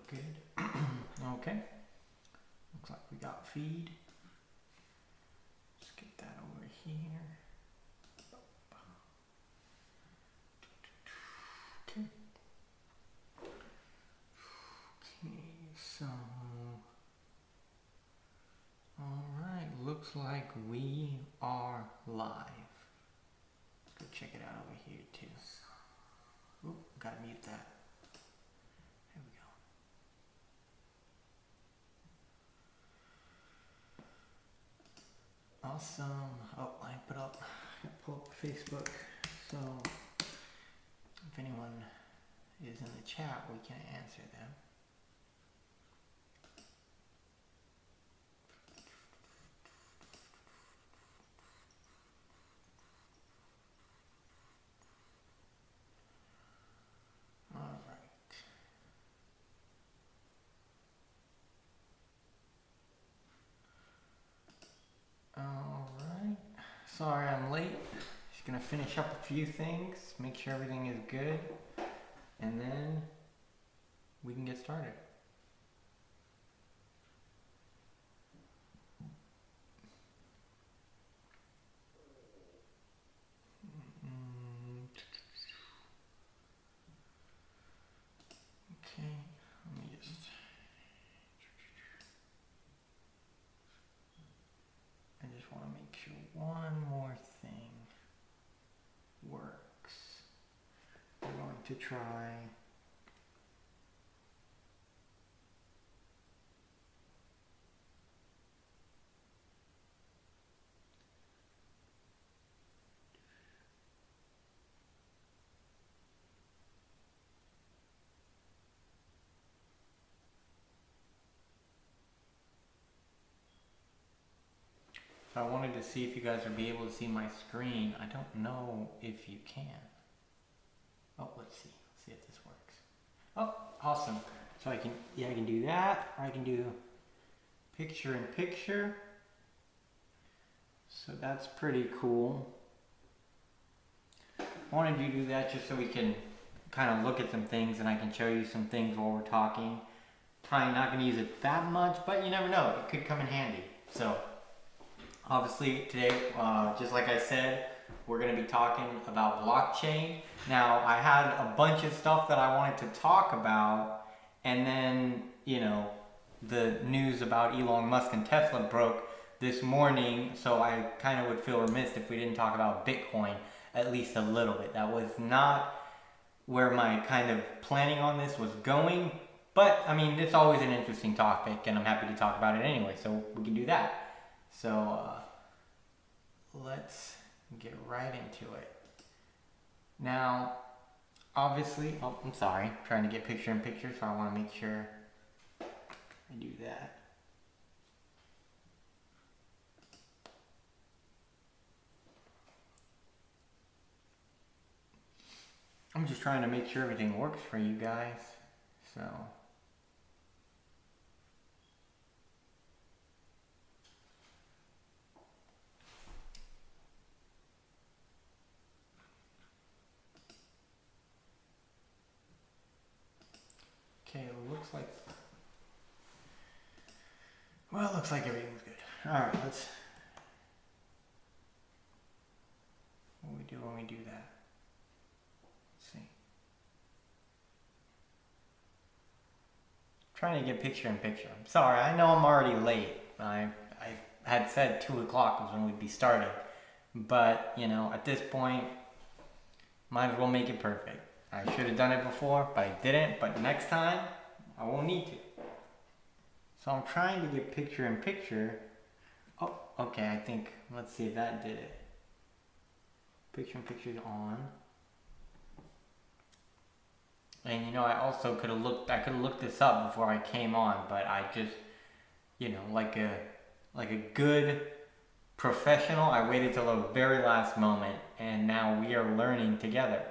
good. Okay. Looks like we got feed. Let's get that over here. Okay. Okay, so alright, looks like we are live. Let's go check it out over here too. Oop, gotta mute that. There we go. Awesome. Oh, I pull up Facebook. So if anyone is in the chat, we can answer them. Alright, sorry I'm late. Just gonna finish up a few things, make sure everything is good, and then we can get started. Okay, let me just... I just want to make sure one more thing works. We're going to try I wanted to see if you guys would be able to see my screen. I don't know if you can. Oh, let's see. Let's see if this works. Oh, awesome. So I can do that, or I can do picture in picture. So that's pretty cool. I wanted you to do that just so we can kind of look at some things and I can show you some things while we're talking. Probably not going to use it that much, but you never know. It could come in handy. So obviously today, just like I said, we're going to be talking about blockchain. Now, I had a bunch of stuff that I wanted to talk about, and then, you know, the news about Elon Musk and Tesla broke this morning, so I kind of would feel remiss if we didn't talk about Bitcoin at least a little bit. That was not where my kind of planning on this was going, but, I mean, it's always an interesting topic, and I'm happy to talk about it anyway, so we can do that. So, let's get right into it. Now, obviously, oh, I'm sorry, I'm trying to get picture in picture, so I want to make sure I do that. I'm just trying to make sure everything works for you guys, so... Okay, it looks like... Well, it looks like everything's good. Alright, let's... What do we do when we do that? Let's see. Trying to get picture in picture. I'm sorry, I know I'm already late. I had said 2 o'clock was when we'd be starting. But, you know, at this point, might as well make it perfect. I should have done it before, but I didn't. But next time, I won't need to. So I'm trying to get picture in picture. Oh, okay, I think, let's see if that did it. Picture in picture is on. And you know, I also could have looked this up before I came on, but I just, you know, like a good professional, I waited till the very last moment, and now we are learning together.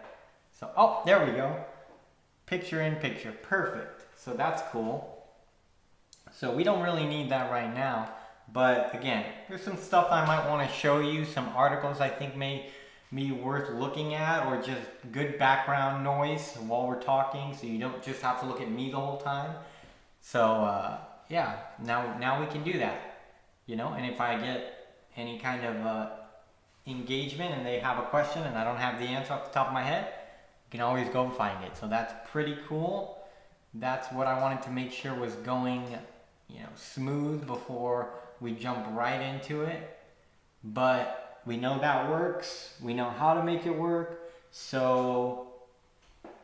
So, oh, there we go. Picture in picture, perfect. So that's cool. So we don't really need that right now, but again, there's some stuff I might want to show you, some articles I think may be worth looking at, or just good background noise while we're talking, so you don't just have to look at me the whole time. So yeah, now we can do that, and if I get any kind of engagement and they have a question and I don't have the answer off the top of my head, you can always go and find it. So that's pretty cool. That's what I wanted to make sure was going, smooth before we jump right into it. But we know that works. We know how to make it work. So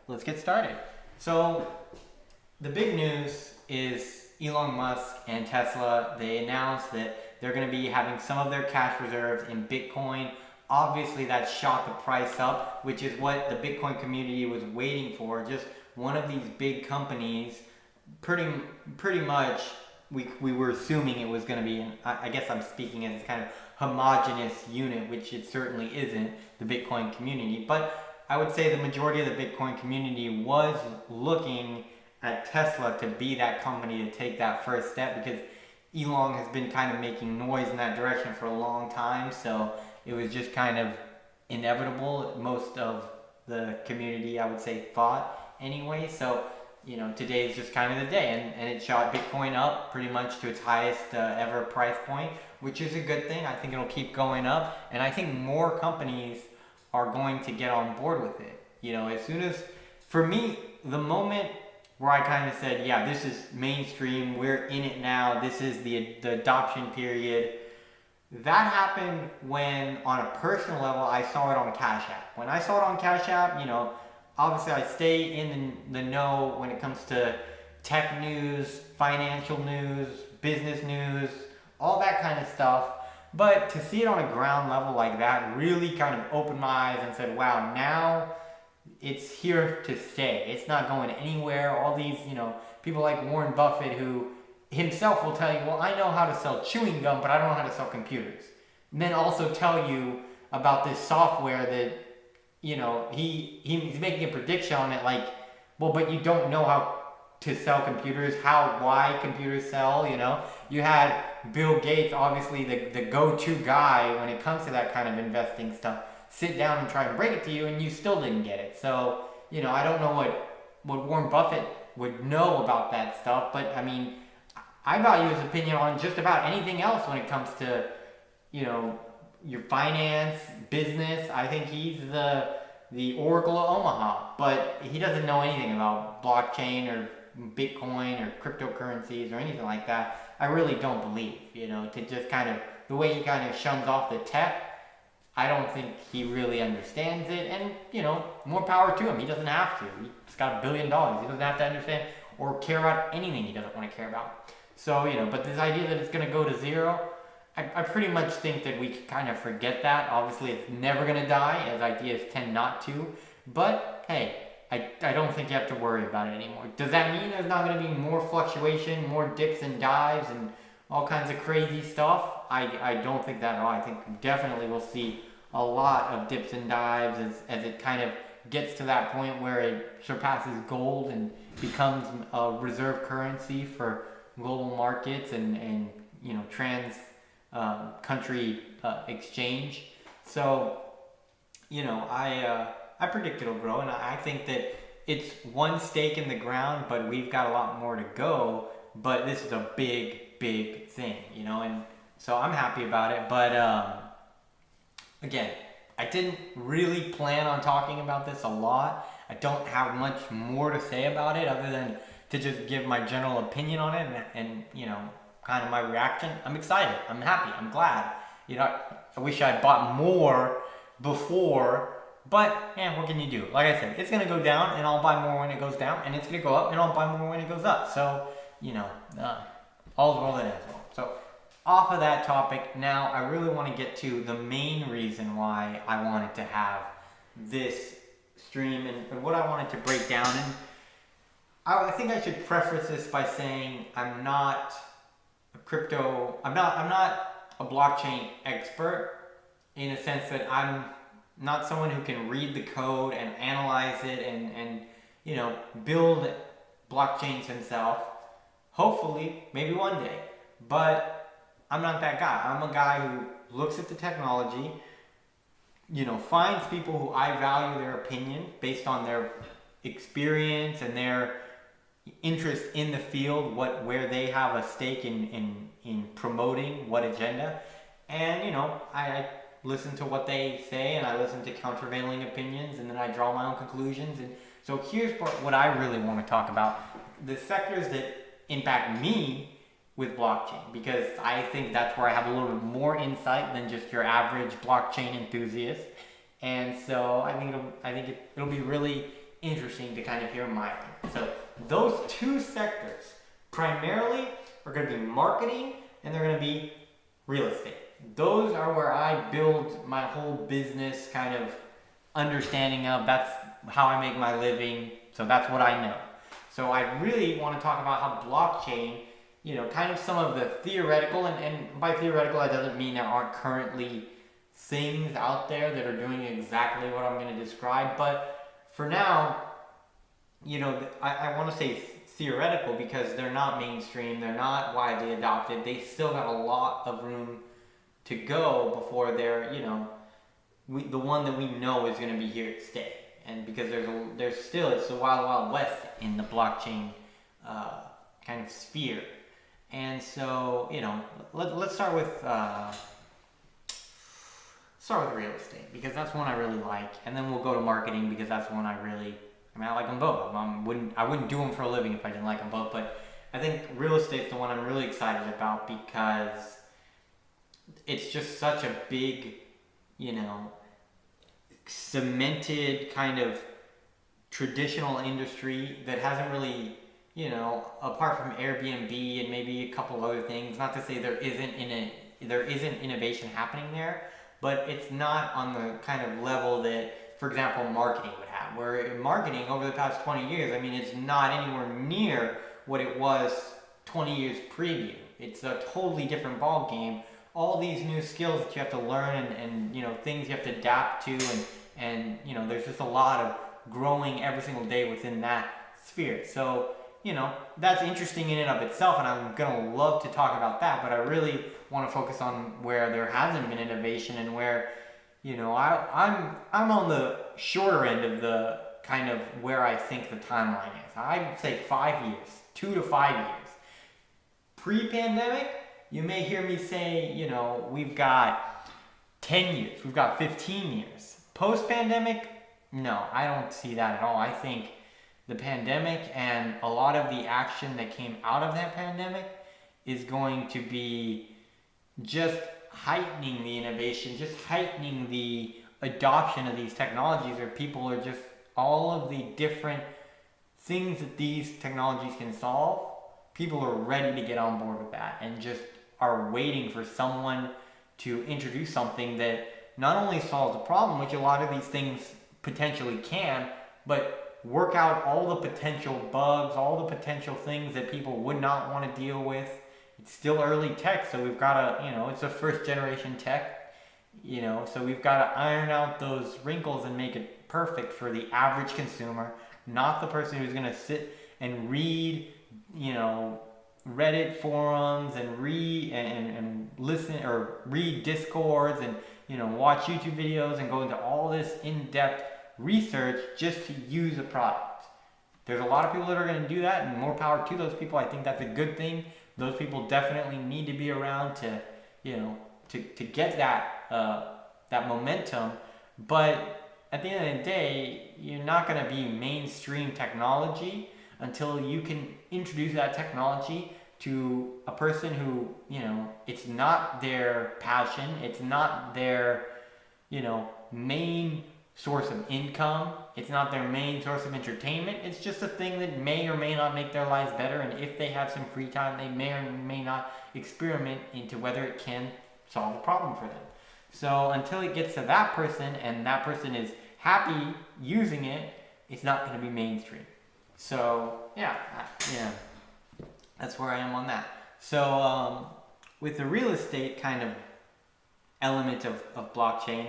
let's get started. So the big news is Elon Musk and Tesla. They announced that they're going to be having some of their cash reserves in Bitcoin. Obviously, that shot the price up, which is what the Bitcoin community was waiting for. Just one of these big companies, pretty much, we were assuming it was going to be, and I guess I'm speaking as kind of homogenous unit, which it certainly isn't, the Bitcoin community. But I would say the majority of the Bitcoin community was looking at Tesla to be that company to take that first step, because Elon has been kind of making noise in that direction for a long time. So it was just kind of inevitable. Most of the community, I would say, thought anyway. So, today is just kind of the day, and it shot Bitcoin up pretty much to its highest ever price point, which is a good thing. I think it'll keep going up, and I think more companies are going to get on board with it. As soon as, for me, the moment where I kind of said, yeah, this is mainstream, we're in it now, this is the adoption period, that happened when, on a personal level, I saw it on Cash App. When I saw it on Cash App, obviously I stay in the know when it comes to tech news, financial news, business news, all that kind of stuff. But to see it on a ground level like that really kind of opened my eyes and said, wow, now it's here to stay. It's not going anywhere. All these, people like Warren Buffett, who himself will tell you, well, I know how to sell chewing gum, but I don't know how to sell computers. And then also tell you about this software that, he's making a prediction on it, like, well, but you don't know how to sell computers, why computers sell, You had Bill Gates, obviously the go-to guy when it comes to that kind of investing stuff, sit down and try and break it to you, and you still didn't get it. So, I don't know what Warren Buffett would know about that stuff, but I mean, I value his opinion on just about anything else when it comes to, your finance, business. I think he's the Oracle of Omaha, but he doesn't know anything about blockchain or Bitcoin or cryptocurrencies or anything like that. I really don't believe, to just kind of, the way he kind of shuns off the tech, I don't think he really understands it, and, more power to him. He doesn't have to. He's got $1 billion. He doesn't have to understand or care about anything he doesn't want to care about. So, but this idea that it's going to go to zero, I pretty much think that we can kind of forget that. Obviously, it's never going to die, as ideas tend not to. But, hey, I don't think you have to worry about it anymore. Does that mean there's not going to be more fluctuation, more dips and dives, and all kinds of crazy stuff? I don't think that at all. I think definitely we'll see a lot of dips and dives as it kind of gets to that point where it surpasses gold and becomes a reserve currency for global markets and trans country exchange. So, I predict it'll grow, and I think that it's one stake in the ground, but we've got a lot more to go. But this is a big, big thing, and so I'm happy about it. But again, I didn't really plan on talking about this a lot. I don't have much more to say about it other than to just give my general opinion on it and kind of my reaction. I'm excited. I'm happy. I'm glad. I wish I had bought more before, but what can you do? Like I said, it's going to go down, and I'll buy more when it goes down, and it's going to go up, and I'll buy more when it goes up. So, all's well that ends well. So, off of that topic, now I really want to get to the main reason why I wanted to have this stream and what I wanted to break down. And I think I should preface this by saying I'm not I'm not a blockchain expert, in a sense that I'm not someone who can read the code and analyze it and build blockchains himself. Hopefully, maybe one day. But I'm not that guy. I'm a guy who looks at the technology, finds people who I value their opinion based on their experience and their interest in the field, where they have a stake in promoting what agenda. And, you know, I listen to what they say, and I listen to countervailing opinions, and then I draw my own conclusions. And so here's what I really want to talk about: the sectors that impact me with blockchain, because I think that's where I have a little bit more insight than just your average blockchain enthusiast. And so I think it'll be really interesting to kind of hear my opinion. So those two sectors primarily are going to be marketing, and they're going to be real estate. Those are where I build my whole business kind of understanding of. That's how I make my living. So that's what I know. So I really want to talk about how blockchain, you know, kind of some of the theoretical, and by theoretical, that doesn't mean there aren't currently things out there that are doing exactly what I'm going to describe. But for now, you know, I want to say theoretical because they're not mainstream, they're not widely adopted. They still have a lot of room to go before they're, you know, the one that we know is going to be here to stay. And because there's still, it's the wild, wild west in the blockchain kind of sphere. And so, you know, let's start with real estate, because that's one I really like, and then we'll go to marketing, because that's one I like them both. I wouldn't do them for a living if I didn't like them both, but I think real estate's the one I'm really excited about, because it's just such a big, you know, cemented kind of traditional industry that hasn't really, you know, apart from Airbnb and maybe a couple other things, not to say there isn't innovation happening there, but it's not on the kind of level that, for example, marketing would have. Where in marketing over the past 20 years, I mean, it's not anywhere near what it was 20 years previous. It's a totally different ball game. All these new skills that you have to learn, and you know, things you have to adapt to, and you know, there's just a lot of growing every single day within that sphere. So, you know, that's interesting in and of itself, and I'm gonna love to talk about that, but I really want to focus on where there hasn't been innovation, and where, you know, I'm on the shorter end of the kind of where I think the timeline is. I'd say 5 years, 2 to 5 years. Pre-pandemic, you may hear me say, you know, we've got 10 years, we've got 15 years. Post-pandemic, no, I don't see that at all. I think the pandemic and a lot of the action that came out of that pandemic is going to be just heightening the innovation, just heightening the adoption of these technologies, where people are just, all of the different things that these technologies can solve, people are ready to get on board with that, and just are waiting for someone to introduce something that not only solves the problem, which a lot of these things potentially can, but work out all the potential bugs, all the potential things that people would not want to deal with. It's still early tech, so we've got to, you know, it's a first generation tech, you know, so we've got to iron out those wrinkles and make it perfect for the average consumer, not the person who's going to sit and read, you know, Reddit forums and listen or read Discords, and, you know, watch YouTube videos and go into all this in-depth research just to use a product. There's a lot of people that are going to do that, and more power to those people. I think that's a good thing. Those people definitely need to be around to, you know, to get that that momentum. But at the end of the day, you're not going to be mainstream technology until you can introduce that technology to a person who, you know, it's not their passion, it's not their, you know, main source of income, it's not their main source of entertainment. It's just a thing that may or may not make their lives better, and if they have some free time, they may or may not experiment into whether it can solve a problem for them. So until it gets to that person, and that person is happy using it, it's not going to be mainstream. So yeah, that's where I am on that. So with the real estate kind of element of blockchain,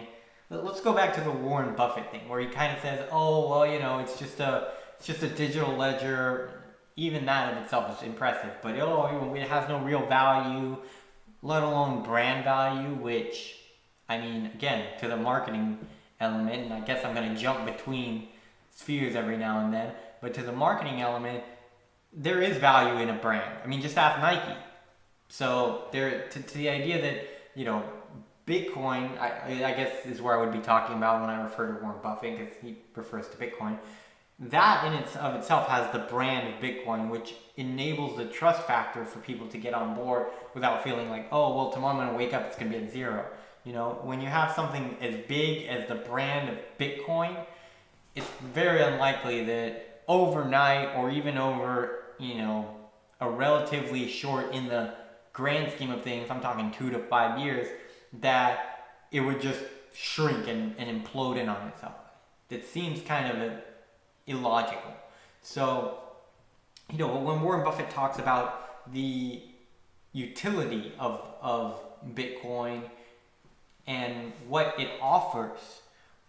let's go back to the Warren Buffett thing, where he kind of says, oh, well, you know, it's just a digital ledger. Even that in itself is impressive, but it has no real value, let alone brand value, which, I mean, again, to the marketing element, and I guess I'm going to jump between spheres every now and then, but to the marketing element, there is value in a brand. I mean, just ask Nike. So there, to the idea that, you know, Bitcoin, I guess is where I would be talking about when I refer to Warren Buffett, because he refers to Bitcoin. That in of itself has the brand of Bitcoin, which enables the trust factor for people to get on board without feeling like, oh, well, tomorrow I'm going to wake up, it's going to be at zero. You know, when you have something as big as the brand of Bitcoin, it's very unlikely that overnight or even over, you know, a relatively short, in the grand scheme of things, I'm talking 2 to 5 years, that it would just shrink and implode in on itself. It seems kind of illogical. So, you know, when Warren Buffett talks about the utility of Bitcoin and what it offers,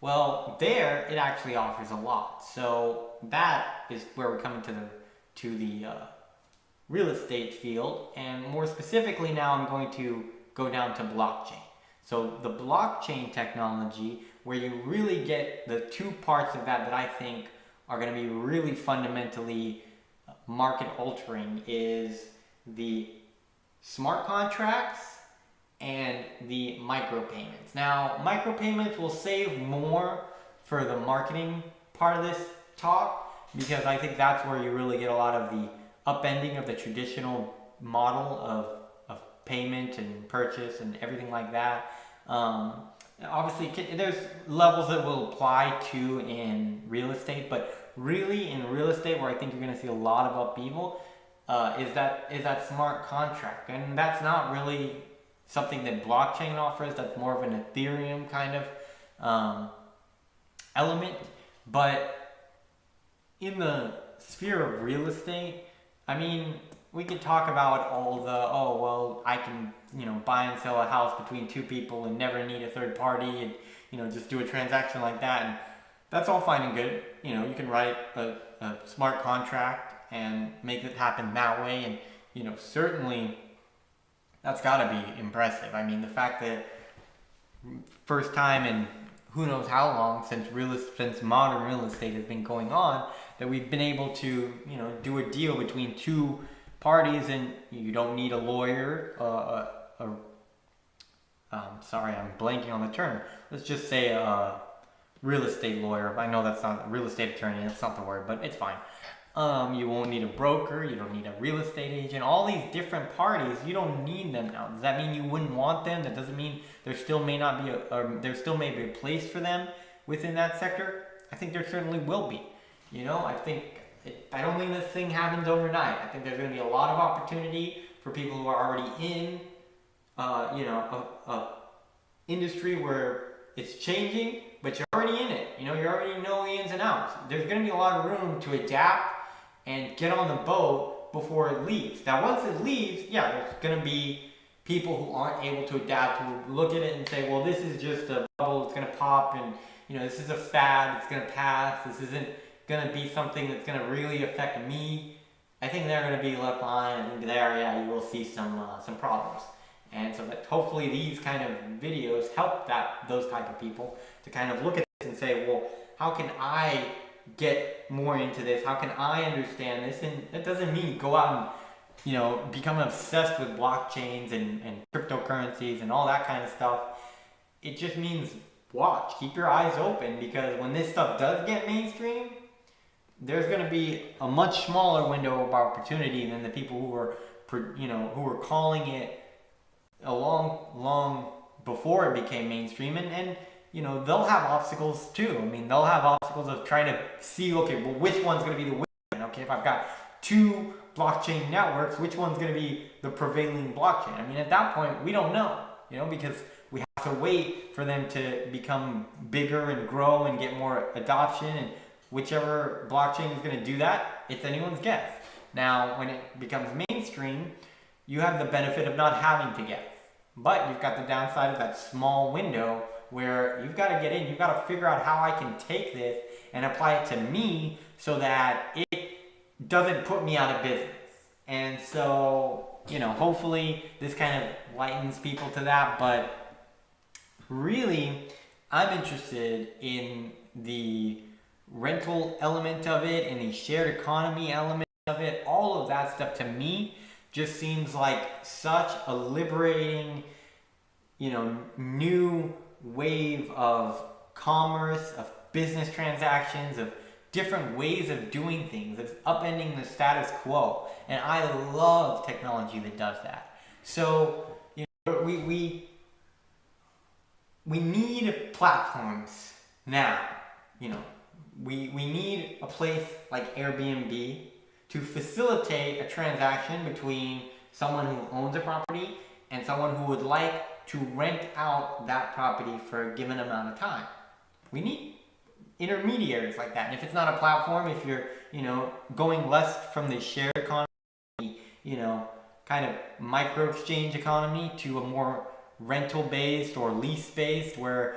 well, there it actually offers a lot. So that is where we're coming to the real estate field, and more specifically now I'm going to go down to blockchain. So the blockchain technology, where you really get the two parts of that I think are going to be really fundamentally market altering, is the smart contracts and the micropayments. Now, micropayments will save more for the marketing part of this talk, because I think that's where you really get a lot of the upending of the traditional model of payment and purchase and everything like that. Obviously, there's levels that will apply to in real estate, but really in real estate, where I think you're going to see a lot of upheaval, is that smart contract, and that's not really something that blockchain offers. That's more of an Ethereum kind of element. But in the sphere of real estate, I mean, we could talk about all the, oh, well, I can, you know, buy and sell a house between two people and never need a third party, and, you know, just do a transaction like that. And that's all fine and good. You know, you can write a smart contract and make it happen that way. And, you know, certainly that's got to be impressive. I mean, the fact that first time in who knows how long since modern real estate has been going on, that we've been able to, you know, do a deal between two parties, and you don't need a lawyer, sorry, I'm blanking on the term. Let's just say a real estate lawyer. I know that's not a real estate attorney, that's not the word, but it's fine. You won't need a broker, you don't need a real estate agent, all these different parties, you don't need them now. Does that mean you wouldn't want them? That doesn't mean there still may not be there still may be a place for them within that sector. I think there certainly will be. You know, I don't think this thing happens overnight. I think there's going to be a lot of opportunity for people who are already in, you know, a industry where it's changing, but you're already in it. You know, you already know the ins and outs. There's going to be a lot of room to adapt and get on the boat before it leaves. Now, once it leaves, yeah, there's going to be people who aren't able to adapt, who look at it and say, well, this is just a bubble, it's going to pop, and, you know, this is a fad, it's going to pass, this isn't going to be something that's going to really affect me. I think they're going to be left behind. I think there, yeah, you will see some problems. And so that hopefully these kind of videos help those type of people to kind of look at this and say, well, how can I get more into this? How can I understand this? And that doesn't mean go out and, you know, become obsessed with blockchains and cryptocurrencies and all that kind of stuff. It just means watch, keep your eyes open, because when this stuff does get mainstream, there's going to be a much smaller window of opportunity than the people who were, you know, who were calling it a long before it became mainstream. And you know, they'll have obstacles too. I mean, they'll have obstacles of trying to see, okay, well, which one's going to be the winner? Okay, if I've got two blockchain networks, which one's going to be the prevailing blockchain? I mean, at that point, we don't know, you know, because we have to wait for them to become bigger and grow and get more adoption, and whichever blockchain is going to do that, it's anyone's guess. Now, when it becomes mainstream, you have the benefit of not having to guess. But you've got the downside of that small window where you've got to get in, you've got to figure out how I can take this and apply it to me so that it doesn't put me out of business. And so, you know, hopefully this kind of lightens people to that. But really, I'm interested in the rental element of it and the shared economy element of it, all of that stuff to me just seems like such a liberating, new wave of commerce, of business transactions, of different ways of doing things, of upending the status quo. And I love technology that does that. So, we need platforms now. We need a place like Airbnb to facilitate a transaction between someone who owns a property and someone who would like to rent out that property for a given amount of time. We need intermediaries like that. And if it's not a platform, if you're, going less from the shared economy, kind of micro exchange economy to a more rental based or lease based where,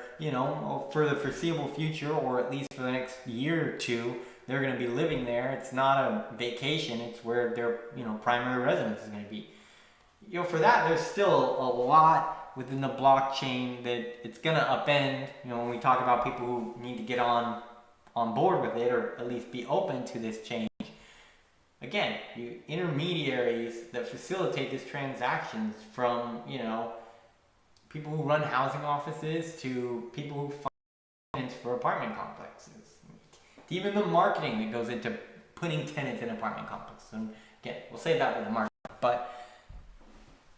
for the foreseeable future, or at least for the next year or two, they're going to be living there. It's not a vacation, it's where their, primary residence is going to be. For that, there's still a lot within the blockchain that it's going to upend, when we talk about people who need to get on board with it, or at least be open to this change. Again, intermediaries that facilitate these transactions, from, people who run housing offices to people who finance for apartment complexes. Even the marketing that goes into putting tenants in apartment complexes. And again, we'll save that for the market. But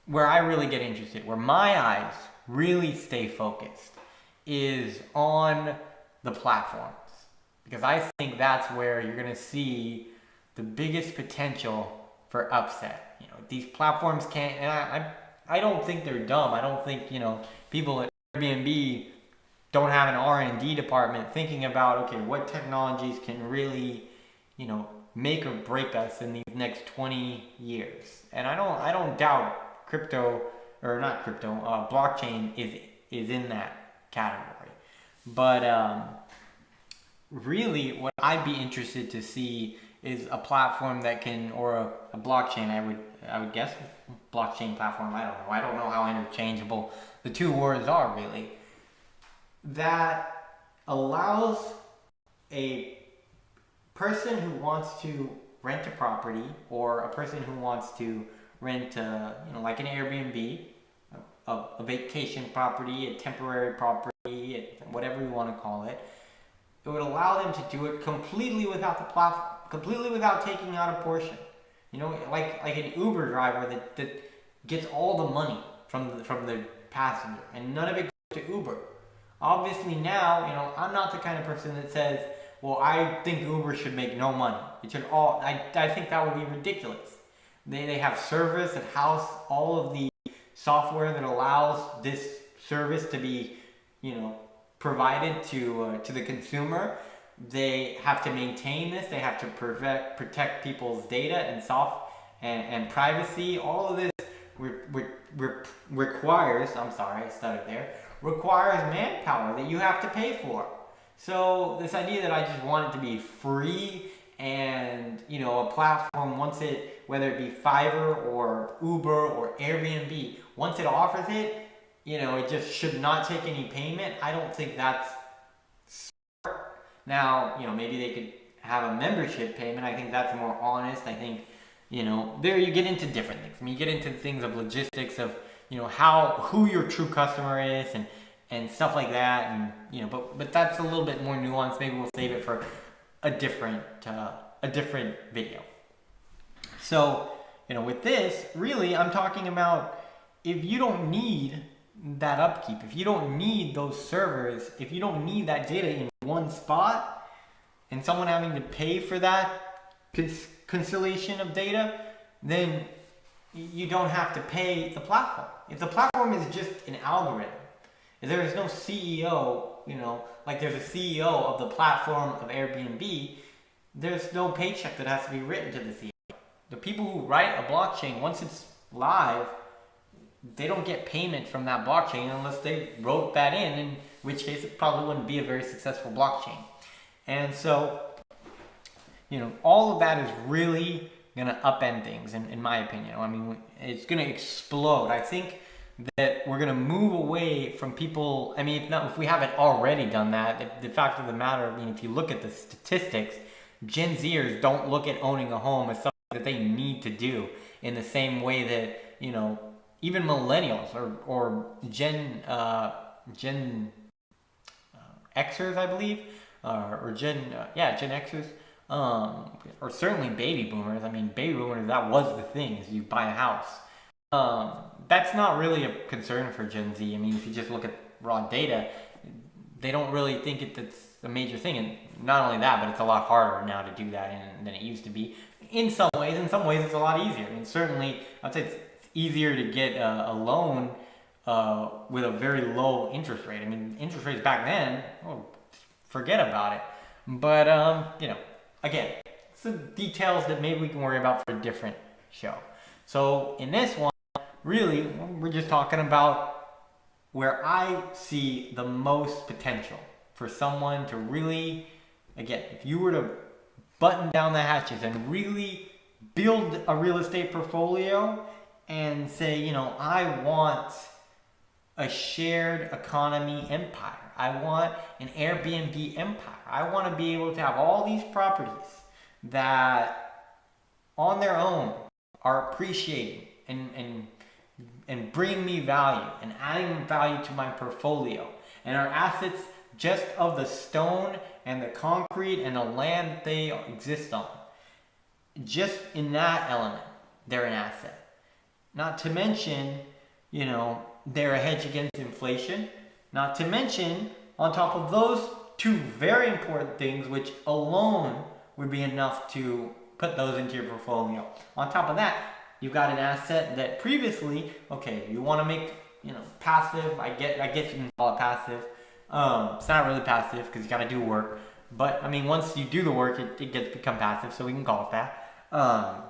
where I really get interested, where my eyes really stay focused, is on the platforms. Because I think that's where you're going to see the biggest potential for upset. These platforms can't, and I don't think they're dumb. I don't think, people at Airbnb don't have an R&D department thinking about, okay, what technologies can really, make or break us in these next 20 years. And I don't doubt blockchain is in that category. But really, what I'd be interested to see is a platform that can, or a blockchain, I would guess, blockchain platform, I don't know how interchangeable the two words are really, that allows a person who wants to rent a property, or a person who wants to rent like an Airbnb, a vacation property, a temporary property, whatever you want to call it. It would allow them to do it completely without the platform, completely without taking out a portion. Like an Uber driver that gets all the money from the passenger, and none of it goes to Uber. Obviously now, I'm not the kind of person that says, well, I think Uber should make no money. It should all, I think that would be ridiculous. They have service that house all of the software that allows this service to be, provided to the consumer. They have to maintain this. They have to protect people's data and privacy. All of this requires, requires manpower that you have to pay for. So this idea that I just want it to be free, and a platform, whether it be Fiverr or Uber or Airbnb, once it offers it, it just should not take any payment. I don't think that's smart. Now, maybe they could have a membership payment. I think that's more honest. I think, there you get into different things. You get into things of logistics of, who your true customer is, and stuff like that. And, but that's a little bit more nuanced. Maybe we'll save it for a different video. So, with this, really, I'm talking about, if you don't need that upkeep, if you don't need those servers, if you don't need that data in one spot, and someone having to pay for that conciliation of data, then you don't have to pay the platform. If the platform is just an algorithm, if there is no CEO, like there's a CEO of the platform of Airbnb, there's no paycheck that has to be written to the CEO. The people who write a blockchain, once it's live, they don't get payment from that blockchain unless they wrote that in which case it probably wouldn't be a very successful blockchain. And so, all of that is really going to upend things, in my opinion. I mean, it's going to explode. I think that we're going to move away from people. I mean, if we haven't already done that, the fact of the matter, if you look at the statistics, Gen Zers don't look at owning a home as something that they need to do, in the same way that, you know, even millennials or Gen Xers, I believe, or Gen Xers, or certainly baby boomers. I mean, baby boomers, that was the thing, is you buy a house. That's not really a concern for Gen Z. I mean, if you just look at raw data, they don't really think it's a major thing. And not only that, but it's a lot harder now to do that than it used to be. In some ways it's a lot easier. I mean, certainly, I'd say it's easier to get a loan with a very low interest rate. I mean, interest rates back then, oh, forget about it. But, you know, again, it's the details that maybe we can worry about for a different show. So in this one, really, we're just talking about where I see the most potential for someone to really, again, if you were to button down the hatches and really build a real estate portfolio and say, you know, I want a shared economy empire. I want an Airbnb empire. I want to be able to have all these properties that on their own are appreciating and bring me value and adding value to my portfolio, and are assets just of the stone and the concrete and the land that they exist on. Just in that element, they're an asset. Not to mention, you know, they're a hedge against inflation. Not to mention, on top of those two very important things, which alone would be enough to put those into your portfolio. On top of that, you've got an asset that previously, okay, you want to make, you know, passive. I guess you can call it passive. It's not really passive because you got to do work. But I mean, once you do the work, it gets become passive, so we can call it that.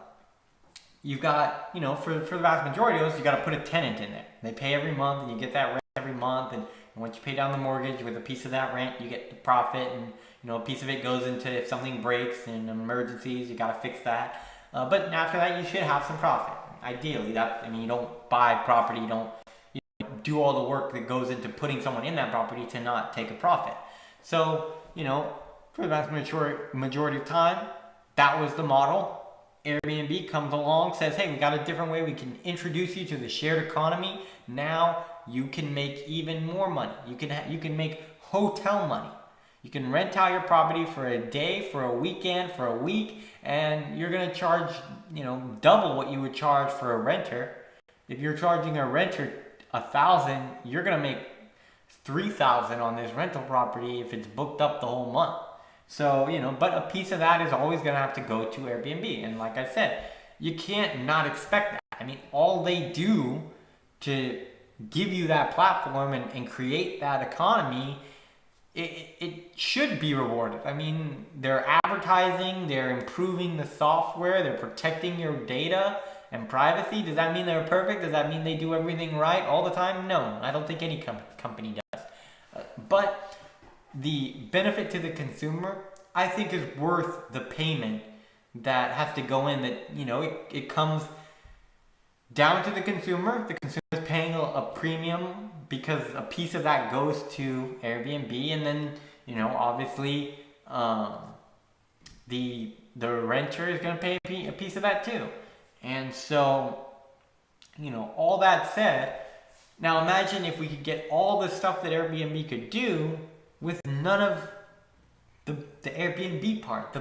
You've got, you know, for the vast majority of those, you got to put a tenant in there. They pay every month, and you get that rent every month. And once you pay down the mortgage with a piece of that rent, you get the profit, and you know, a piece of it goes into if something breaks in emergencies, you got to fix that. But after that, you should have some profit. Ideally, you don't buy property, you don't do all the work that goes into putting someone in that property to not take a profit. So, you know, for the vast majority of time, that was the model. Airbnb comes along, says, hey, we got a different way we can introduce you to the shared economy. Now you can make even more money. You can make hotel money. You can rent out your property for a day, for a weekend, for a week, and you're going to charge, you know, double what you would charge for a renter. If you're charging a renter $1,000, you're going to make $3,000 on this rental property if it's booked up the whole month. So, you know, but a piece of that is always going to have to go to Airbnb. And like I said, you can't not expect that. I mean, all they do to give you that platform and create that economy, it should be rewarded. I mean, they're advertising, they're improving the software, they're protecting your data and privacy. Does that mean they're perfect? Does that mean they do everything right all the time? No, I don't think any company does. But the benefit to the consumer, I think, is worth the payment that has to go in. That, you know, it comes down to the consumer. The consumer is paying a premium because a piece of that goes to Airbnb, and then, you know, obviously the renter is going to pay a piece of that too. And so, you know, all that said, now imagine if we could get all the stuff that Airbnb could do with none of the Airbnb part.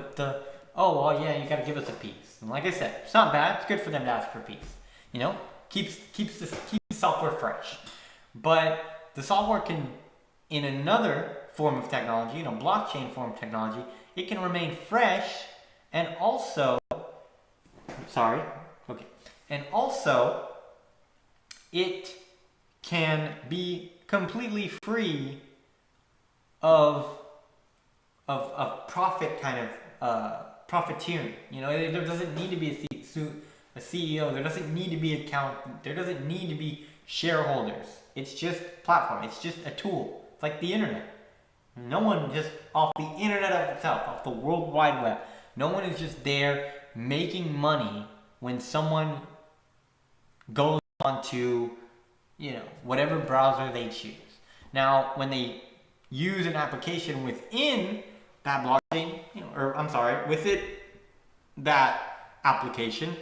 Oh, well, yeah, you got to give us a piece. And like I said, it's not bad. It's good for them to ask for a piece. You know, keeps the software fresh. But the software can, in another form of technology, you know, blockchain form of technology, it can remain fresh, and also, and also it can be completely free of profit, kind of profiteering. You know, there doesn't need to be a CEO. There doesn't need to be an accountant. There doesn't need to be shareholders. It's just platform. It's just a tool. It's like the internet. No one just off the internet of itself, off the World Wide Web. No one is just there making money when someone goes onto, you know, whatever browser they choose. Now, when they use an application within that blockchain, you know, or I'm sorry, that application,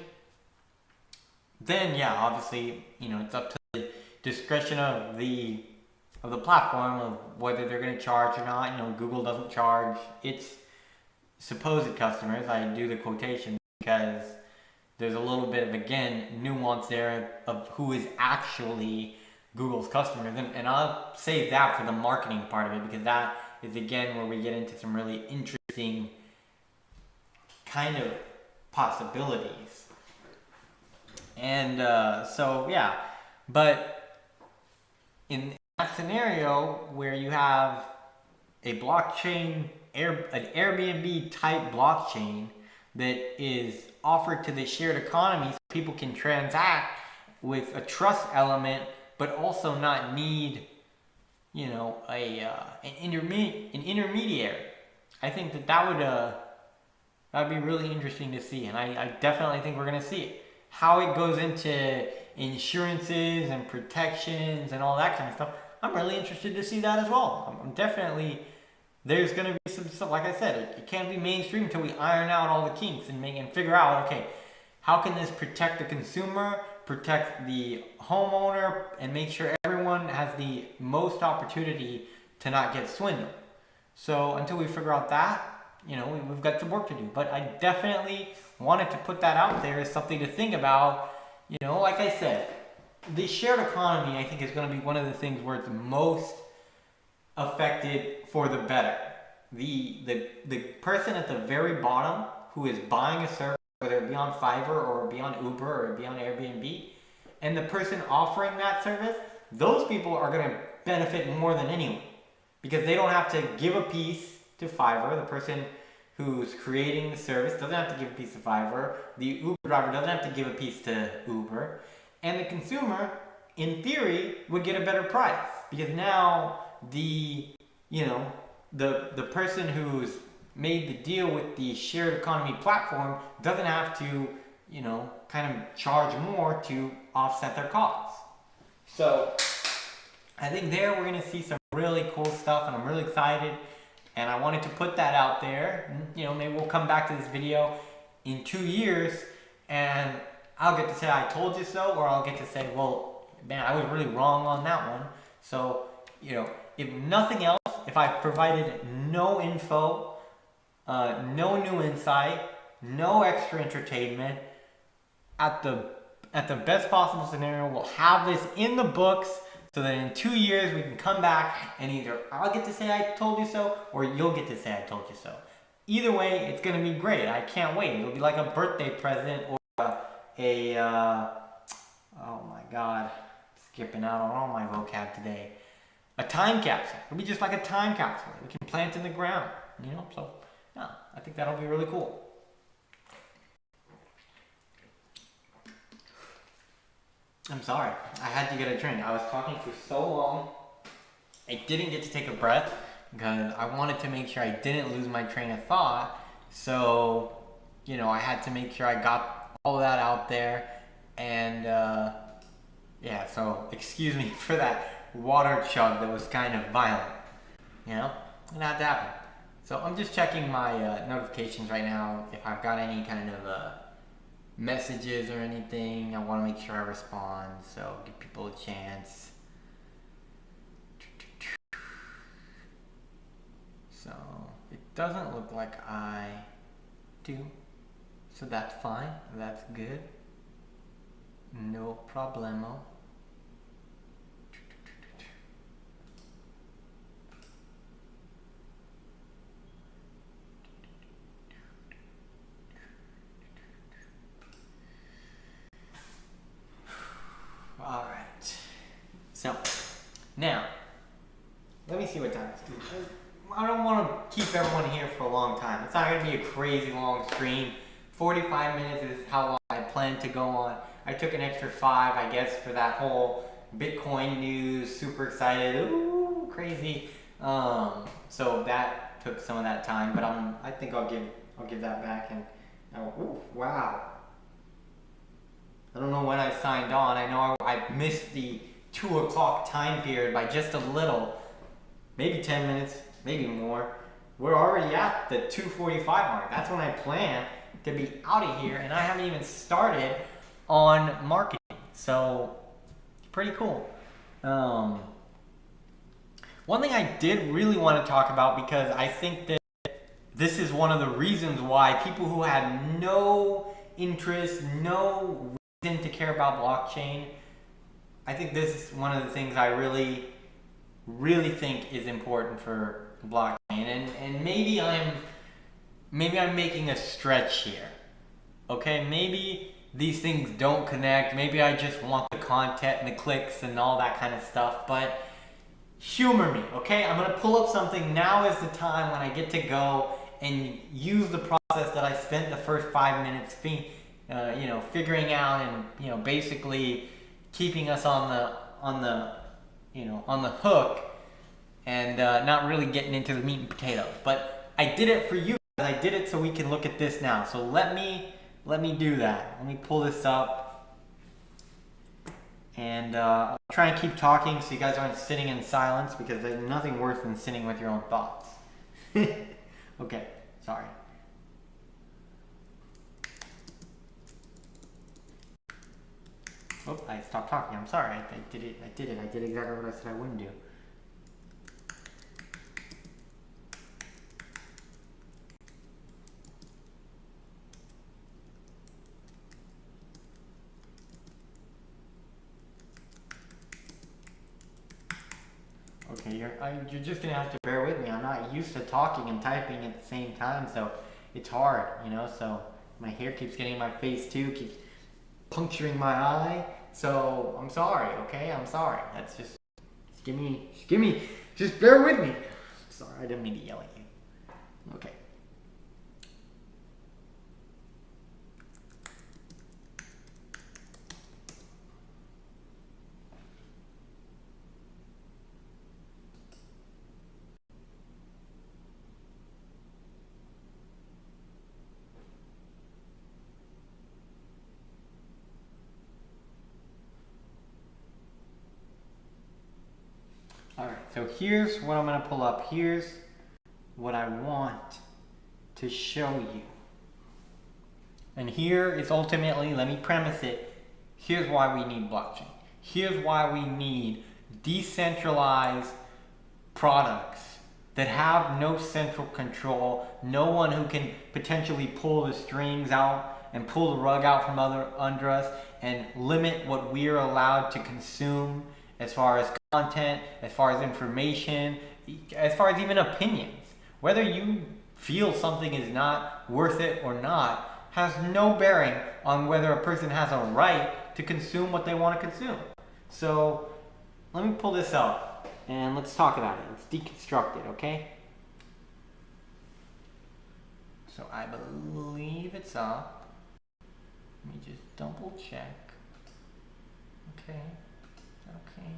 then yeah, obviously, you know, it's up to the discretion of the platform of whether they're going to charge or not. You know, Google doesn't charge its supposed customers. I do the quotation because there's a little bit of, again, nuance there of who is actually Google's customers. And I'll save that for the marketing part of it, because that is, again, where we get into some really interesting kind of possibilities. And so, yeah. But in that scenario where you have a blockchain, an Airbnb type blockchain that is offered to the shared economy so people can transact with a trust element, but also not need, you know, an intermediary. I think that would be really interesting to see, and I definitely think we're going to see it. How it goes into insurances and protections and all that kind of stuff, I'm really interested to see that as well. I'm definitely, there's going to be some stuff, like I said, it can't be mainstream until we iron out all the kinks and figure out, okay, how can this protect the consumer, protect the homeowner, and make sure everyone has the most opportunity to not get swindled. So until we figure out that, you know, we've got some work to do. But I definitely wanted to put that out there as something to think about. You know, like I said, the shared economy, I think, is going to be one of the things where it's most affected for the better. The person at the very bottom who is buying a service, whether it be on Fiverr or be on Uber or be on Airbnb, and the person offering that service, those people are going to benefit more than anyone, because they don't have to give a piece to Fiverr. The person who's creating the service doesn't have to give a piece to Fiverr. The Uber driver doesn't have to give a piece to Uber. And the consumer, in theory, would get a better price, because now the person who's made the deal with the shared economy platform doesn't have to, you know, kind of charge more to offset their costs. So I think there we're going to see some really cool stuff, and I'm really excited. And I wanted to put that out there. You know, maybe we'll come back to this video in 2 years and I'll get to say I told you so, or I'll get to say, well, man, I was really wrong on that one. So, you know, if nothing else, if I provided no info, no new insight, no extra entertainment, at the best possible scenario, we'll have this in the books, so that in 2 years we can come back and either I'll get to say I told you so, or you'll get to say I told you so. Either way, it's going to be great. I can't wait. It'll be like a birthday present, or oh my god, skipping out on all my vocab today. A time capsule. It'll be just like a time capsule. We can plant in the ground, you know? So, yeah, I think that'll be really cool. I'm sorry, I had to get a drink. I was talking for so long, I didn't get to take a breath because I wanted to make sure I didn't lose my train of thought. So, you know, I had to make sure I got all that out there. And yeah, so excuse me for that water chug that was kind of violent. You know, it had to happen. So I'm just checking my notifications right now if I've got any kind of messages or anything. I want to make sure I respond, so give people a chance. So it doesn't look like I do, so that's fine, that's good, no problemo. All right, so now let me see what time it is. I don't want to keep everyone here for a long time. It's not going to be a crazy long stream. 45 minutes is how long I plan to go on. I took an extra 5, I guess, for that whole Bitcoin news. Super excited, ooh, crazy. So that took some of that time, but I think I'll give that back. And ooh, wow. I don't know when I signed on. I know I missed the 2 o'clock time period by just a little, maybe 10 minutes, maybe more. We're already at the 2:45 mark. That's when I plan to be out of here, and I haven't even started on marketing. So, pretty cool. One thing I did really want to talk about, because I think that this is one of the reasons why people who had no interest, no reason to care about blockchain, I think this is one of the things I really think is important for blockchain. And maybe I'm making a stretch here. Okay, maybe these things don't connect. Maybe I just want the content and the clicks and all that kind of stuff, but humor me, okay? I'm gonna pull up something. Now is the time when I get to go and use the process that I spent the first 5 minutes figuring out, and basically keeping us on the hook, and not really getting into the meat and potatoes. But I did it for you. I did it so we can look at this now. So let me do that. Let me pull this up, and I'll try and keep talking so you guys aren't sitting in silence, because there's nothing worse than sitting with your own thoughts. Okay, sorry. Oh, I stopped talking. I'm sorry. I did it. I did exactly what I said I wouldn't do. Okay, you're just gonna have to bear with me. I'm not used to talking and typing at the same time, so it's hard, so my hair keeps getting in my face too, keeps puncturing my eye, so I'm sorry, okay? I'm sorry. That's just bear with me. Sorry, I didn't mean to yell at you. Okay. Alright, so here's what I'm going to pull up. Here's what I want to show you. And here is ultimately, let me premise it, here's why we need blockchain. Here's why we need decentralized products that have no central control, no one who can potentially pull the strings out and pull the rug out from under us and limit what we're allowed to consume as far as content, as far as information, as far as even opinions. Whether you feel something is not worth it or not has no bearing on whether a person has a right to consume what they want to consume. So let me pull this up and let's talk about it. Let's deconstruct it, okay? So I believe it's up. Let me just double check. Okay. Okay.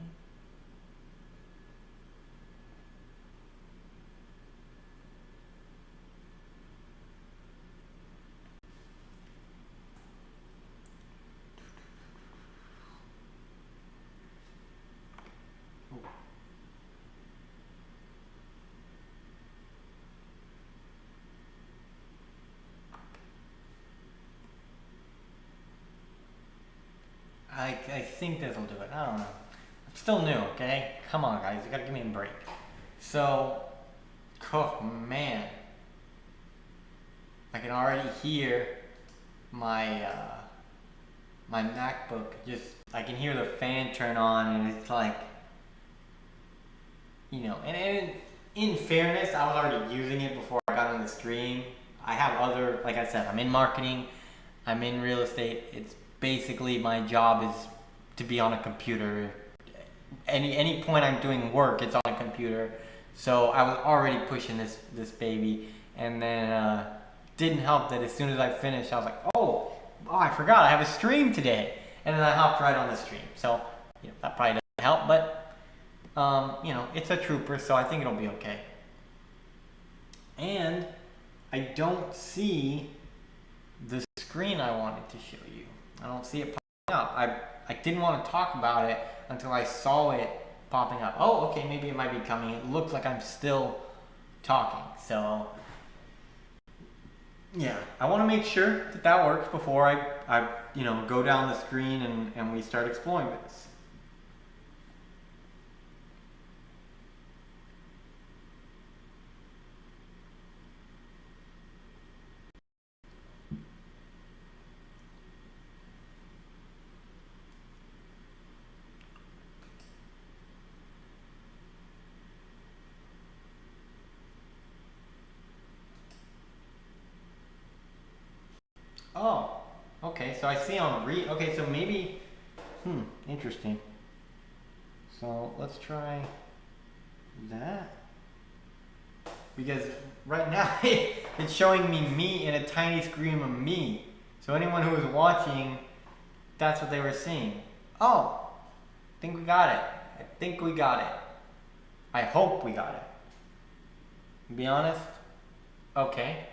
I think this'll do it. I don't know. I'm still new, okay? Come on, guys. You gotta give me a break. So, oh man. I can already hear my my MacBook just, I can hear the fan turn on, and it's like, and in fairness, I was already using it before I got on the stream. I have other, like I said, I'm in marketing, I'm in real estate. It's basically my job is to be on a computer. Any point I'm doing work, it's on a computer. So I was already pushing this baby, and then didn't help that as soon as I finished, I was like, oh, I forgot I have a stream today, and then I hopped right on the stream. So that probably doesn't help, but it's a trooper, so I think it'll be okay. And I don't see the screen I wanted to show you. I don't see it popping up. I didn't want to talk about it until I saw it popping up. Oh, okay, maybe it might be coming. It looks like I'm still talking. So Yeah, I want to make sure that that works before I go down the screen and we start exploring this. Oh, okay, so I see on read. Okay, so maybe, interesting. So let's try that. Because right now it's showing me in a tiny screen of me. So anyone who was watching, that's what they were seeing. Oh, I think we got it. I think we got it. I hope we got it. To be honest. Okay.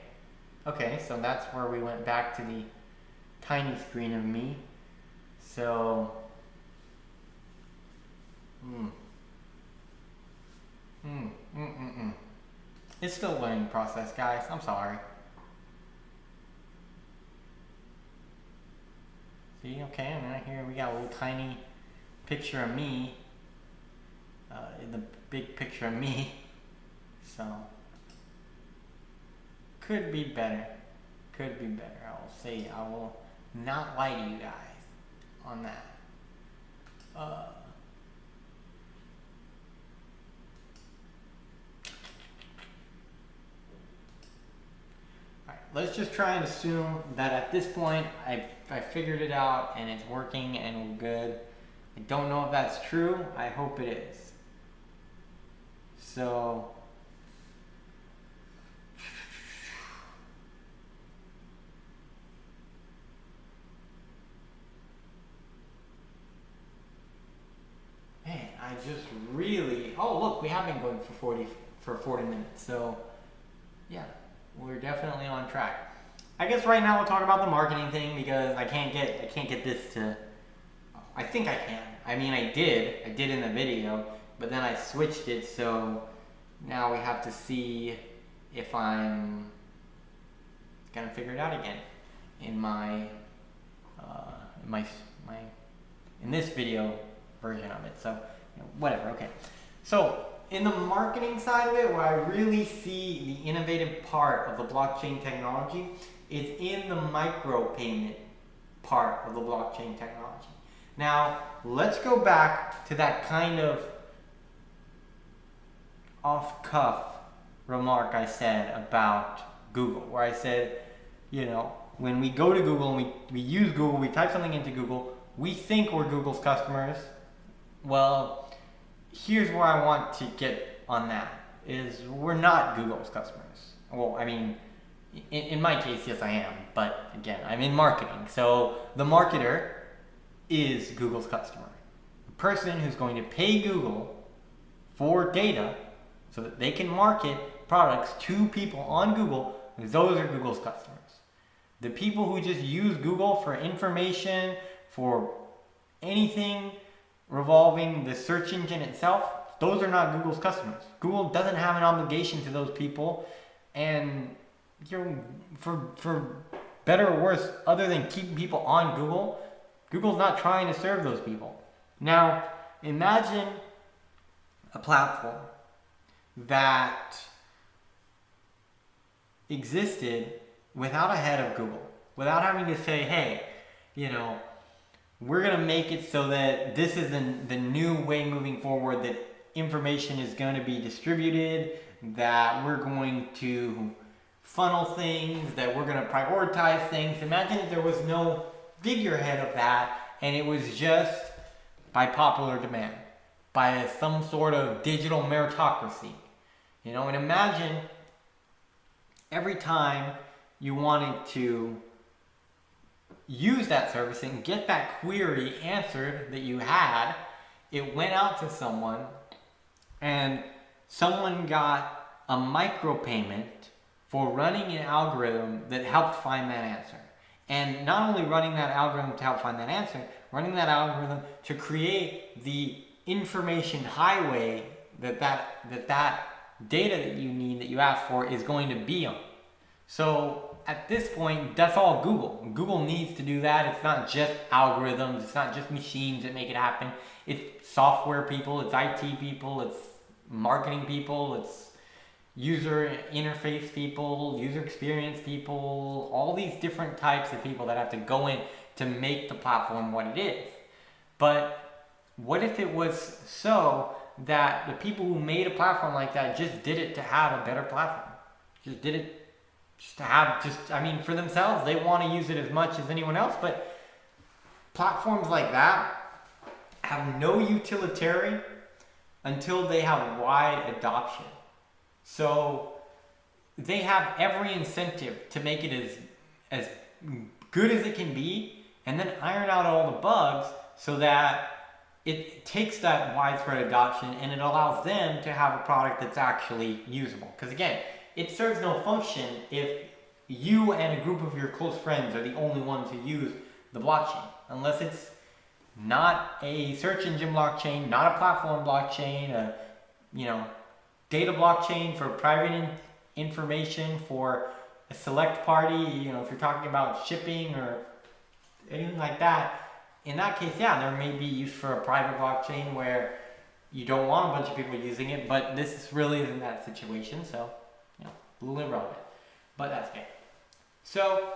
Okay, so that's where we went back to the tiny screen of me. So, it's still a learning process, guys. I'm sorry. See, okay, and right here we got a little tiny picture of me. The big picture of me. So, could be better. Could be better. I will say, I will not lie to you guys on that. Alright, let's just try and assume that at this point I figured it out and it's working and we're good. I don't know if that's true. I hope it is. So, man, I just really, oh look, we have been going for 40 minutes. So, yeah, we're definitely on track. I guess right now we'll talk about the marketing thing because I can't get this to, I think I can. I mean, I did in the video, but then I switched it, so now we have to see if I'm gonna figure it out again in my in this video version of it. So whatever. Okay. So in the marketing side of it, where I really see the innovative part of the blockchain technology is in the micropayment part of the blockchain technology. Now let's go back to that kind of off-cuff remark I said about Google, where I said, when we go to Google and we use Google, we type something into Google, we think we're Google's customers. Well, here's where I want to get on that, is we're not Google's customers. Well, I mean, in my case, yes I am, but again, I'm in marketing. So the marketer is Google's customer. The person who's going to pay Google for data so that they can market products to people on Google, those are Google's customers. The people who just use Google for information, for anything revolving the search engine itself, those are not Google's customers. Google doesn't have an obligation to those people, and for better or worse, other than keeping people on Google, Google's not trying to serve those people. Now, imagine a platform that existed without a head of Google, without having to say, hey, we're going to make it so that this is the new way moving forward, that information is going to be distributed, that we're going to funnel things, that we're going to prioritize things. Imagine if there was no figurehead of that and it was just by popular demand, by some sort of digital meritocracy. And imagine every time you wanted to use that service and get that query answered that you had, it went out to someone and someone got a micropayment for running an algorithm that helped find that answer. And not only running that algorithm to help find that answer, running that algorithm to create the information highway that data that you need, that you ask for, is going to be on. So at this point, that's all Google. Google needs to do that. It's not just algorithms. It's not just machines that make it happen. It's software people. It's IT people. It's marketing people. It's user interface people, user experience people, all these different types of people that have to go in to make the platform what it is. But what if it was so that the people who made a platform like that just did it to have a better platform? Just did it just to have, for themselves. They want to use it as much as anyone else, but platforms like that have no utilitarian until they have wide adoption. So they have every incentive to make it as good as it can be, and then iron out all the bugs so that it takes that widespread adoption and it allows them to have a product that's actually usable. Because again, it serves no function if you and a group of your close friends are the only ones who use the blockchain, unless it's not a search engine blockchain, not a platform blockchain, data blockchain for private information for a select party. If you're talking about shipping or anything like that, in that case, yeah, there may be use for a private blockchain where you don't want a bunch of people using it, but this really isn't that situation, so a little irrelevant, but that's okay. So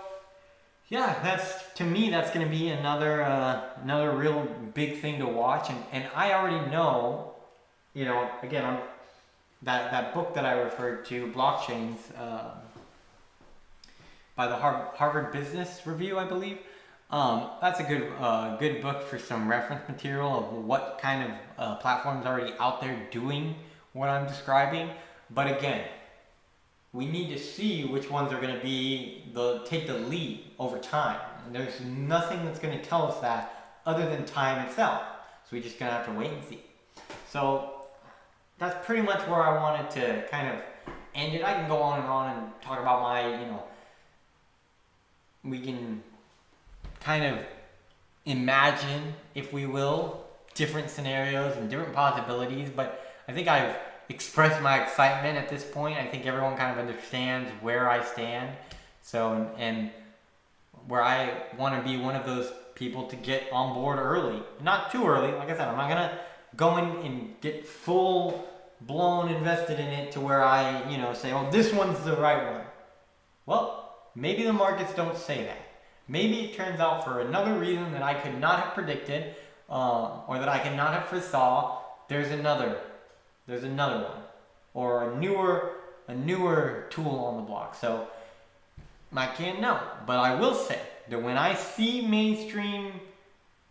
yeah, to me that's going to be another real big thing to watch, and I already know, again, that book that I referred to, Blockchains, by the Harvard Business Review, I believe. That's a good book for some reference material of what kind of platforms are already out there doing what I'm describing. But again, we need to see which ones are going to take the lead over time. And there's nothing that's going to tell us that other than time itself. So we're just going to have to wait and see. So that's pretty much where I wanted to kind of end it. I can go on and talk about we can kind of imagine, if we will, different scenarios and different possibilities, but I think I've expressed my excitement at this point. I think everyone kind of understands where I stand, and where I want to be one of those people to get on board early. Not too early, like I said, I'm not going to go in and get full blown invested in it to where I, say, oh, this one's the right one. Well, maybe the markets don't say that. Maybe it turns out for another reason that I could not have predicted, or that I could not have foresaw, there's another one, or a newer tool on the block. So I can't know, but I will say that when I see mainstream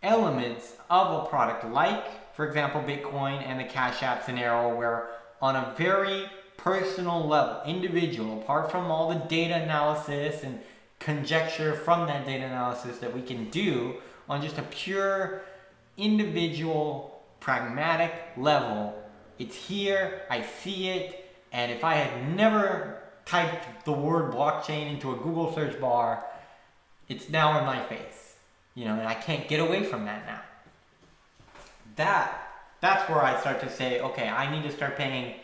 elements of a product, like, for example, Bitcoin and the Cash App scenario, where on a very personal level, individual, apart from all the data analysis and conjecture from that data analysis that we can do on just a pure individual pragmatic level, it's here, I see it, and if I had never typed the word blockchain into a Google search bar, it's now in my face, and I can't get away from that now. That's where I start to say, okay, I need to start paying,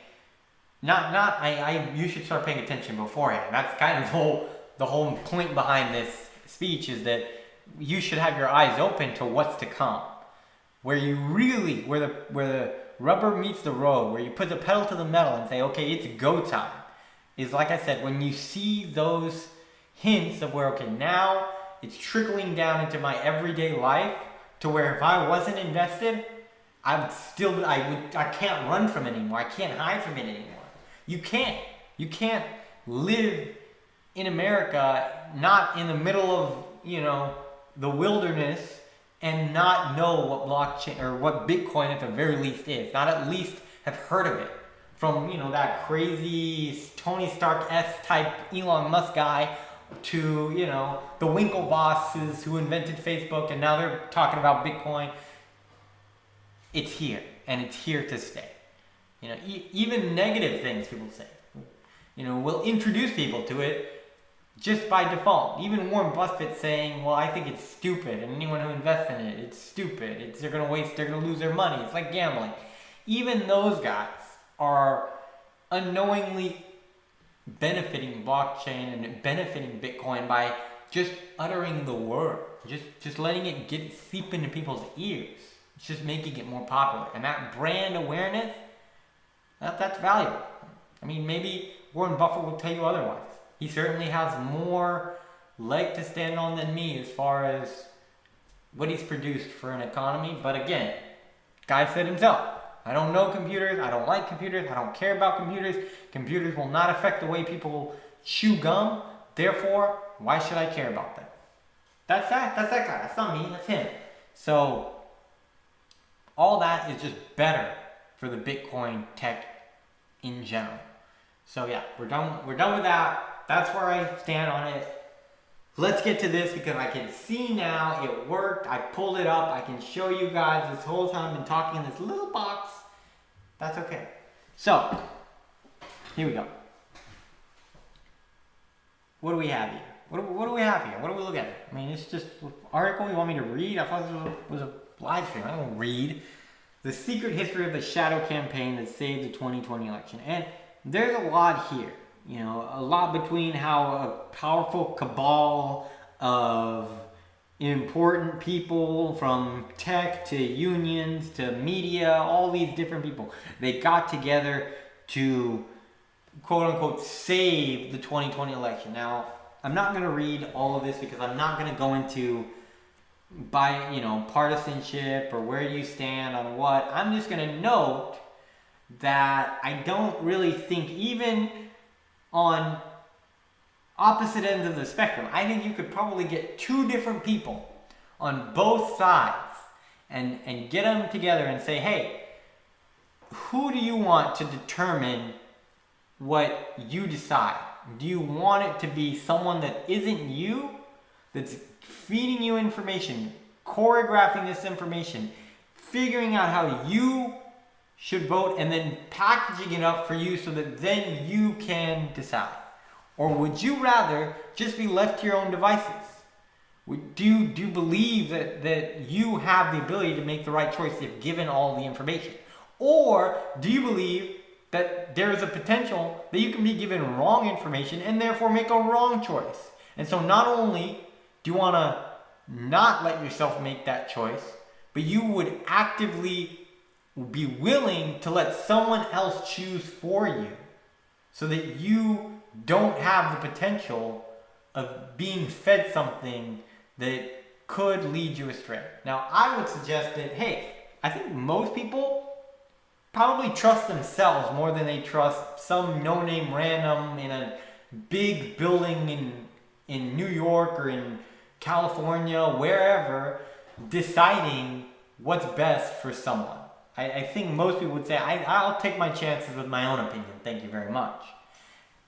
you should start paying attention beforehand. That's kind of the whole point behind this speech, is that you should have your eyes open to what's to come. Where the rubber meets the road, where you put the pedal to the metal and say, okay, it's go time, is, like I said, when you see those hints of where, okay, now it's trickling down into my everyday life, to where if I wasn't invested, I can't run from it anymore. I can't hide from it anymore. You can't live in America, not in the middle of, the wilderness, and not know what blockchain or what Bitcoin at the very least is. Not at least have heard of it from, that crazy Tony Stark-esque type Elon Musk guy to, the Winklevosses who invented Facebook, and now they're talking about Bitcoin. It's here, and it's here to stay. Even negative things people say, will introduce people to it just by default. Even Warren Buffett saying, well, I think it's stupid, and anyone who invests in it, it's stupid. They're going to lose their money. It's like gambling. Even those guys are unknowingly benefiting blockchain and benefiting Bitcoin by just uttering the word, just letting it seep into people's ears. It's just making it more popular, and that brand awareness, that's valuable. I mean, maybe Warren Buffett will tell you otherwise. He certainly has more leg to stand on than me as far as what he's produced for an economy. But again, guy said himself, I don't know computers, I don't like computers, I don't care about computers. Computers will not affect the way people chew gum. Therefore, why should I care about them? That's that guy. That's not me, that's him. So all that is just better for the Bitcoin tech in general. So yeah, we're done with that. That's where I stand on it. Let's get to this because I can see now it worked. I pulled it up. I can show you guys this whole time I've been talking in this little box. That's okay. So, here we go. What do we have here? What do we have here? What do we look at? I mean, it's just an article you want me to read? I thought this was a live stream. I don't read. The secret history of the shadow campaign that saved the 2020 election. And there's a lot here. You know, a lot between how a powerful cabal of important people from tech to unions to media, all these different people, they got together to quote unquote save the 2020 election. Now, I'm not going to read all of this because I'm not going to go into partisanship or where you stand on what. I'm just going to note that I don't really think, even on opposite ends of the spectrum, I think you could probably get two different people on both sides and get them together and say, hey, who do you want to determine what you decide? Do you want it to be someone that isn't you, that's feeding you information, choreographing this information, figuring out how you should vote, and then packaging it up for you so that then you can decide? Or would you rather just be left to your own devices? Do you believe that you have the ability to make the right choice if given all the information? Or do you believe that there is a potential that you can be given wrong information and therefore make a wrong choice? And so not only do you want to not let yourself make that choice, but you would actively be willing to let someone else choose for you so that you don't have the potential of being fed something that could lead you astray. Now, I would suggest that, hey, I think most people probably trust themselves more than they trust some no-name random in a big building in New York or in California, wherever, deciding what's best for someone. I think most people would say, I'll take my chances with my own opinion, thank you very much.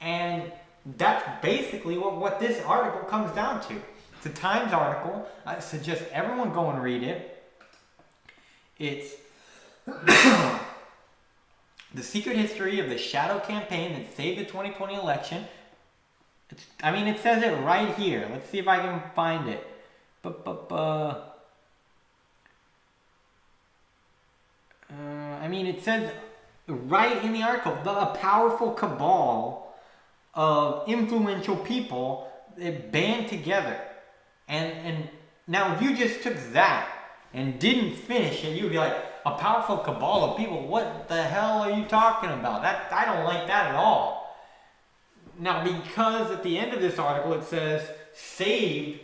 And that's basically what this article comes down to. It's a Times article. I suggest everyone go and read it. It's the secret history of the shadow campaign that saved the 2020 election. It says it right here. Let's see if I can find it. It says right in the article, a powerful cabal of influential people that band together. And now if you just took that and didn't finish it, you'd be like, a powerful cabal of people, what the hell are you talking about? I don't like that at all. Now, because at the end of this article it says saved,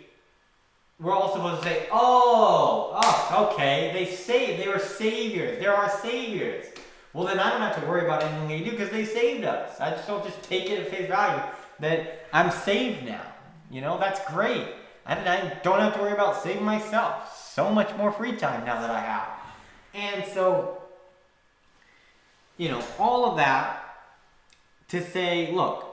we're all supposed to say, okay, they were saviors. There are saviors. Well, then I don't have to worry about anything they do because they saved us. I just don't just take it at face value that I'm saved now. That's great. I don't have to worry about saving myself. So much more free time now that I have. And so, all of that to say, look,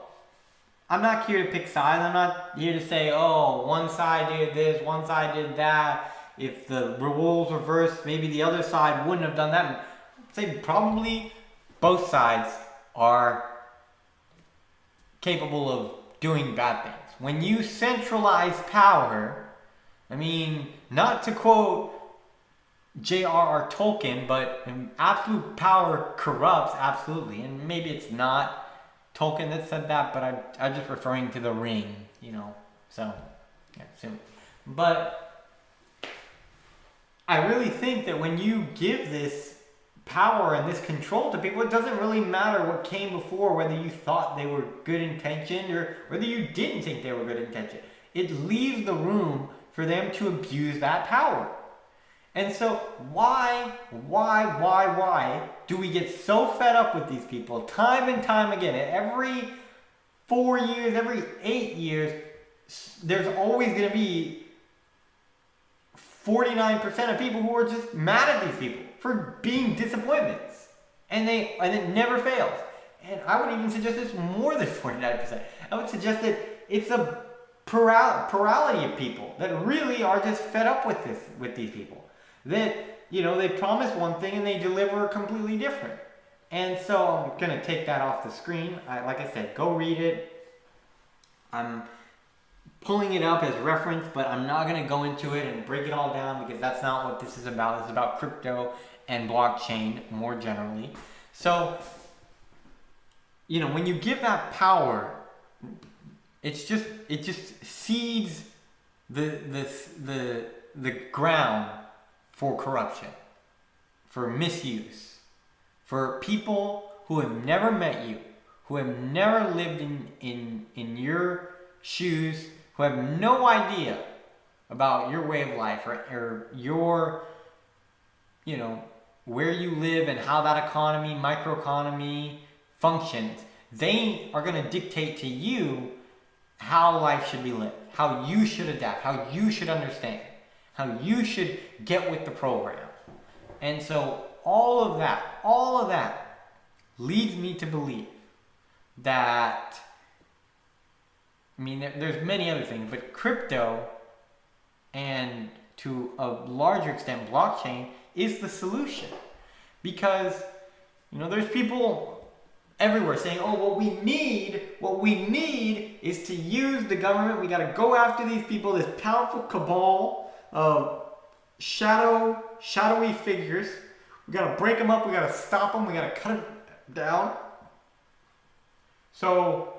I'm not here to pick sides. I'm not here to say, one side did this, one side did that. If the roles reversed, maybe the other side wouldn't have done that. I'd say probably both sides are capable of doing bad things. When you centralize power, not to quote J.R.R. Tolkien, but absolute power corrupts, absolutely. And maybe it's not Tolkien that said that, but I'm just referring to the ring, So, yeah, but I really think that when you give this power and this control to people, it doesn't really matter what came before, whether you thought they were good intentioned or whether you didn't think they were good intentioned. It leaves the room for them to abuse that power. And so why do we get so fed up with these people time and time again? Every 4 years, every 8 years, there's always going to be 49% of people who are just mad at these people for being disappointments. And it never fails. And I would even suggest it's more than 49%. I would suggest that it's a plurality of people that really are just fed up with these people. That, they promise one thing and they deliver completely different. And so I'm going to take that off the screen. Like I said, go read it. I'm pulling it up as reference, but I'm not going to go into it and break it all down because that's not what this is about. It's about crypto and blockchain more generally. So, when you give that power, it just seeds the ground for corruption, for misuse, for people who have never met you, who have never lived in your shoes, who have no idea about your way of life or your, where you live and how that economy, microeconomy functions. They are going to dictate to you how life should be lived, how you should adapt, how you should understand, how you should get with the program. And so all of that leads me to believe that, there's many other things, but crypto and to a larger extent blockchain is the solution. Because, there's people everywhere saying, oh, what we need is to use the government. We got to go after these people, this powerful cabal of shadowy figures. We got to break them up. We got to stop them. We got to cut them down. So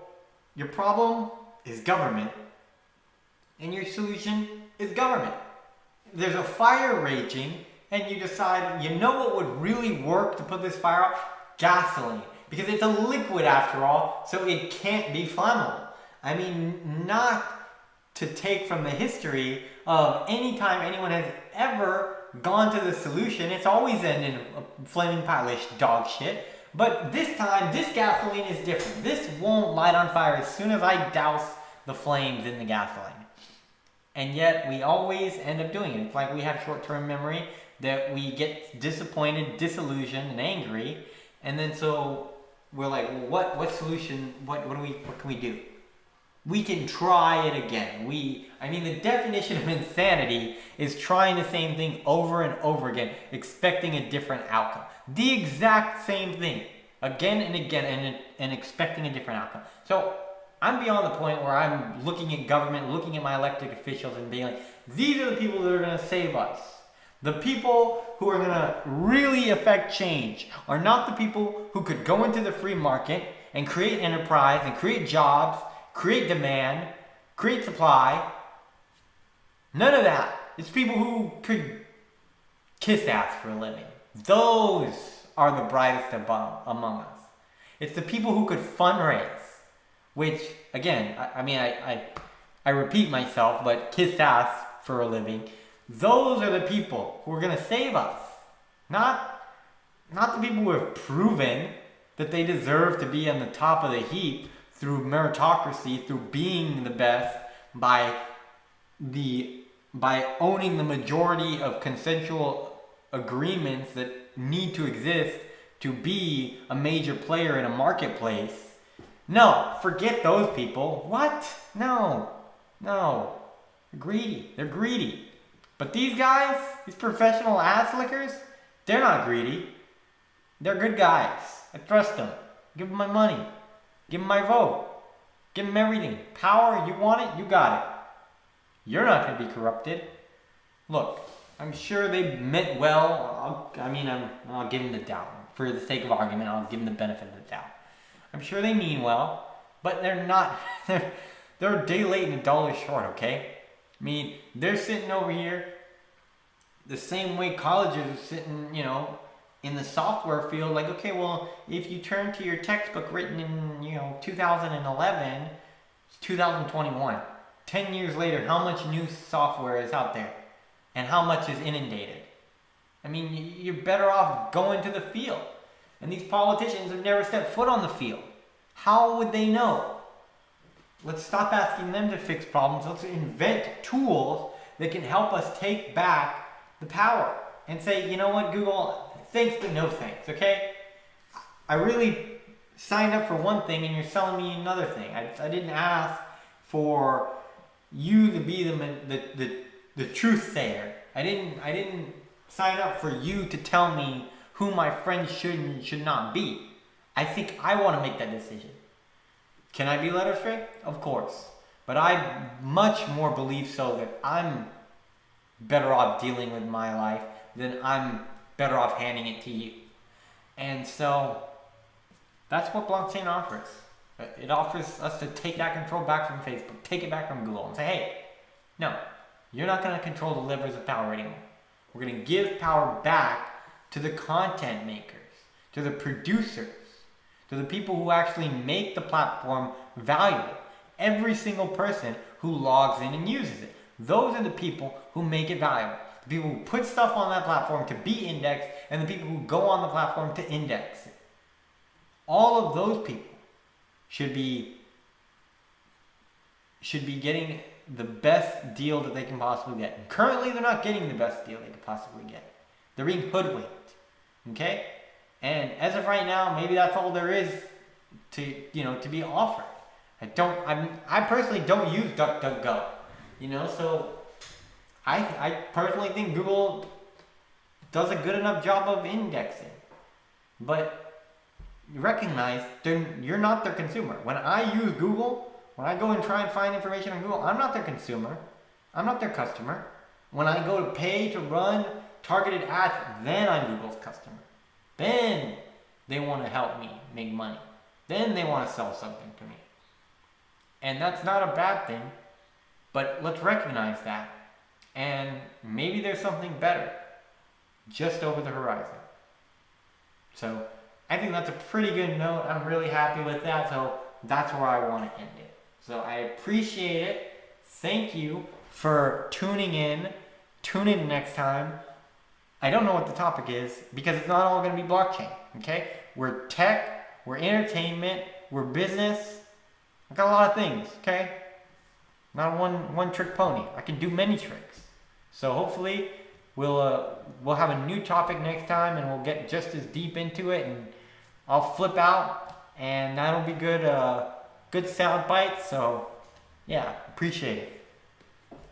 your problem is government, and your solution is government. There's a fire raging, and you decide, what would really work to put this fire out? Gasoline. Because it's a liquid after all, so it can't be flammable. Not to take from the history of any time anyone has ever gone to the solution, it's always ended in a flaming pile-ish dog shit. But this time, this gasoline is different. This won't light on fire as soon as I douse the flames in the gasoline. And yet, we always end up doing it. It's like we have short-term memory, that we get disappointed, disillusioned, and angry. And then so we're like, well, what solution, what can we do? We can try it again. The definition of insanity is trying the same thing over and over again, expecting a different outcome. The exact same thing, again and again, and expecting a different outcome. So I'm beyond the point where I'm looking at government, looking at my elected officials and being like, these are the people that are going to save us. The people who are going to really affect change are not the people who could go into the free market and create enterprise and create jobs, create demand, create supply. None of that. It's people who could kiss ass for a living. Those are the brightest among us. It's the people who could fundraise, which, again, I repeat myself, but kiss ass for a living. Those are the people who are going to save us. Not the people who have proven that they deserve to be on the top of the heap through meritocracy, through being the best, by owning the majority of consensual agreements that need to exist to be a major player in a marketplace. No, forget those people. What? No. They're greedy. But these guys, these professional ass lickers, they're not greedy. They're good guys. I trust them. Give them my money. Give them my vote. Give them everything. Power, you want it, you got it. You're not going to be corrupted. Look, I'm sure they meant well. I'll give them the doubt. For the sake of argument, I'll give them the benefit of the doubt. I'm sure they mean well, but they're not, they're a day late and a dollar short, okay? I mean, they're sitting over here the same way colleges are sitting, you know, in the software field, like, okay, well, if you turn to your textbook written in, you know, 2011, it's 2021. 10 years later, how much new software is out there? And how much is inundated? I mean, you're better off going to the field. And these politicians have never stepped foot on the field. How would they know? Let's stop asking them to fix problems. Let's invent tools that can help us take back the power. And say, you know what, Google, thanks but no thanks, okay? I really signed up for one thing and you're selling me another thing. I didn't ask for you to be the truth sayer. I didn't sign up for you to tell me who my friends should and should not be. I think I want to make that decision. Can I be led astray? Of course. But I much more believe so that I'm better off dealing with my life than I'm better off handing it to you. And so that's what blockchain offers. It offers us to take that control back from Facebook, take it back from Google, and say, hey, no, you're not going to control the levers of power anymore. We're going to give power back to the content makers, to the producers, to the people who actually make the platform valuable. Every single person who logs in and uses it. Those are the people who make it valuable. The people who put stuff on that platform to be indexed, and the people who go on the platform to index it. All of those people should be getting the best deal that they can possibly get. And currently, they're not getting the best deal they could possibly get. They're being hoodwinked. Okay? And as of right now, maybe that's all there is to be offered. I personally don't use DuckDuckGo. So I personally think Google does a good enough job of indexing. But recognize you're not their consumer. When I use Google, when I go and try and find information on Google, I'm not their consumer. I'm not their customer. When I go to pay to run targeted ads, then I'm Google's customer. Then they want to help me make money. Then they want to sell something to me. And that's not a bad thing, but let's recognize that. And maybe there's something better just over the horizon. So I think that's a pretty good note. I'm really happy with that. So that's where I want to end it. So I appreciate it. Thank you for tuning in. Tune in next time. I don't know what the topic is because it's not all going to be blockchain. Okay? We're tech, we're entertainment, we're business. I got a lot of things. Okay? Not one trick pony. I can do many tricks. So hopefully we'll have a new topic next time and we'll get just as deep into it and I'll flip out and that'll be good sound bites. So yeah, appreciate it.